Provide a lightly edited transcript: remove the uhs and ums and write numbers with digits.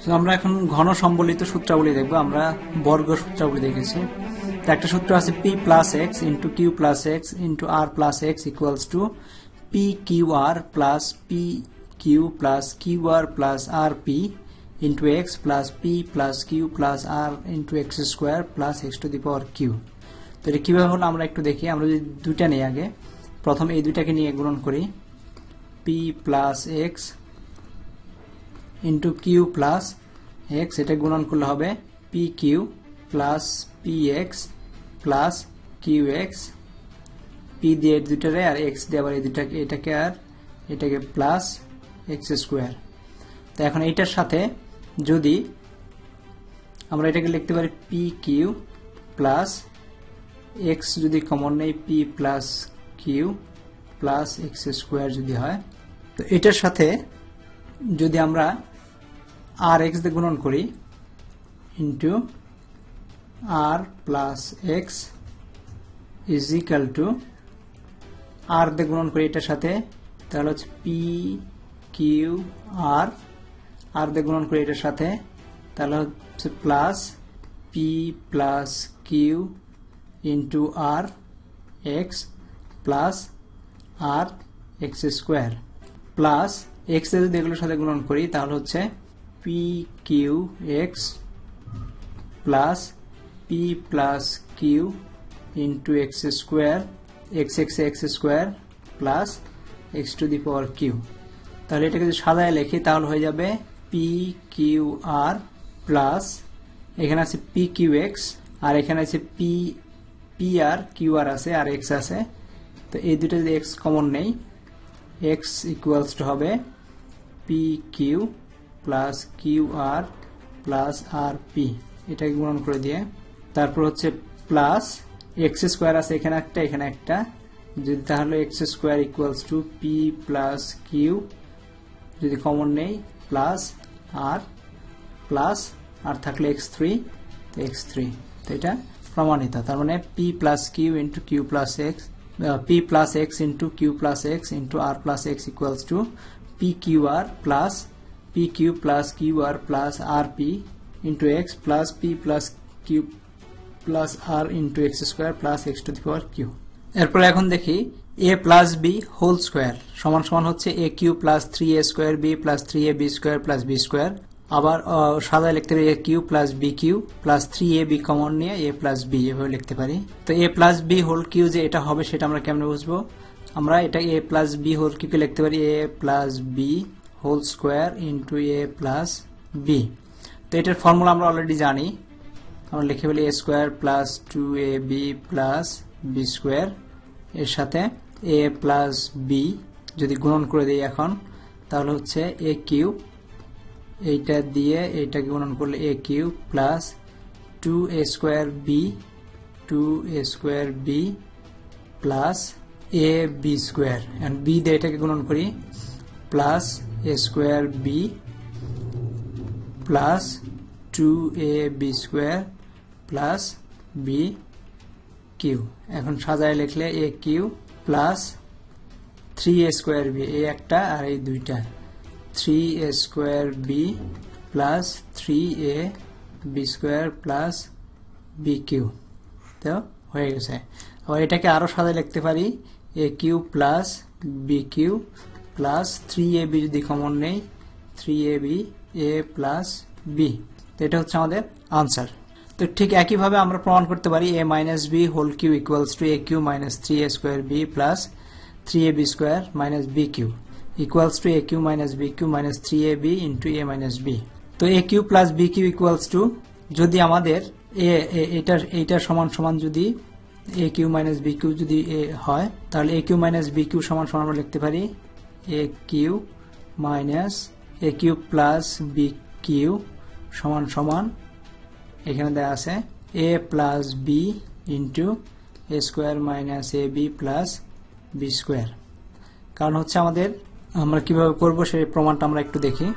তো আমরা এখন ঘন সম্বলিত সূত্রাবলী দেখব। আমরা বর্গ সূত্রাবলী দেখেছি। তো একটা সূত্র আছে p plus x into q plus x into r plus x equals to p q r plus p q plus q r plus r p into x plus p plus q plus r into x square plus x to the power q. তো এটা কীভাবে হলো আমরা একটু দেখি। আমরা যদি দুইটা নিই আগে, প্রথম এই দুইটাকে নিয়ে গুণন করি। P plus x into q plus x, এটা গুণন করলে হবে p q plus p x plus q x, p দিয়ে দুইটারে আর এক্স দিয়ে আবার এই দুটাকে এটাকে আর এটাকে প্লাস এক্স স্কোয়ার। তো এখন এইটার সাথে যদি আমরা এটাকে লিখতে পারি পি কিউ প্লাস এক্স, যদি কমন নেই p plus q plus x square যদি হয়, তো এটার সাথে যদি আমরা আর এক্স দিয়ে গুণন করি into r plus x is equal to r দিয়ে গুণন করি এটার সাথে, তাহলে হচ্ছে পি কিউ আর, আর দিয়ে গুণন করি এটার সাথে, তাহলে হচ্ছে plus p plus q into r x plus r x square plus x যদি এগুলোর সাথে গুণন করি তাহলে হচ্ছে p q x plus p plus q into x square x x x square plus x to the power q. তাহলে এটাকে যদি সাজায় লিখি তাহলে হয়ে যাবে পি কিউ আর প্লাস এখানে আছে পি কিউ এক্স আর এখানে আছে P P R Q R আছে আর এক্স আছে। তো এই দুটো যদি এক্স কমন নেই, এক্স ইকুয়ালস টু হবে p q plus q r plus r P, এটাকে গুণন করে দিয়ে তারপর হচ্ছে প্লাস এক্স স্কোয়ার আছে এখানে একটা, যদি তাহলে x square equals to p plus q, যদি কমন নেই প্লাস আর থাকলে এক্স থ্রি, তো এক্স থ্রি। তো এটা প্রমাণিত। তার মানে p plus q into q plus x, p plus x into q plus x into r plus x equals to p q r plus p q plus q r plus r p into x plus p plus q plus r into x square plus x to the power q. এরপরে এখন দেখি a plus b whole square সমান সমান হচ্ছে a cube plus three a square b plus three a b square plus b square. আবার সাদা লিখতে পারি a cube plus b cube plus three a b common নিয়ে এ প্লাস বি এভাবে লিখতে পারি। তো a plus b whole cube যে এটা হবে সেটা আমরা কেমনে বুঝবো? আমরা এটা এ প্লাস বি হোল কিউকে লিখতে পারি a plus b whole square into a plus b. তো এটার ফর্মুলা আমরা অলরেডি জানি, আমরা লিখে ফেলি a square plus two a b plus b square, এর সাথে এ প্লাস বি যদি গুণন করে দিই এখন তাহলে হচ্ছে এ কিউ, এইটা দিয়ে এইটাকে গুণন করলে a cube plus two a square b plus a b square, b দিয়ে এটাকে গুণন করি plus a square b plus two a b square plus b cube. এখন সাজায় লিখলে a cube plus three a square b, এই একটা আর এই দুইটা, three a square b plus three a b square plus b cube. তো হয়ে গেছে। আবার এটাকে আরো সাজায় লিখতে পারি a cube plus b cube plus three a b যদি কমন নেই three a b a plus b. তো এটা হচ্ছে আমাদের আনসার। তো ঠিক একইভাবে আমরা প্রমাণ করতে পারি a minus b whole cube equals to a cube minus three a square b plus three a b square minus b cube equals to a cube minus b cube minus three a b into a minus b. তো a cube plus b cube equals to যদি আমাদের এইটার সমান সমান যদি a cube minus b cube যদি হয় তাহলে a cube minus b cube সমান সমান আমরা লিখতে পারি a cube minus A cube plus b cube সমান সমান এখানে দেওয়া আছে এ প্লাস বি ইন্টু এ স্কোয়ার মাইনাস এ বি প্লাস বি স্কোয়ার। কারণ হচ্ছে আমরা কিভাবে করবো সেই প্রমাণটা আমরা একটু দেখি।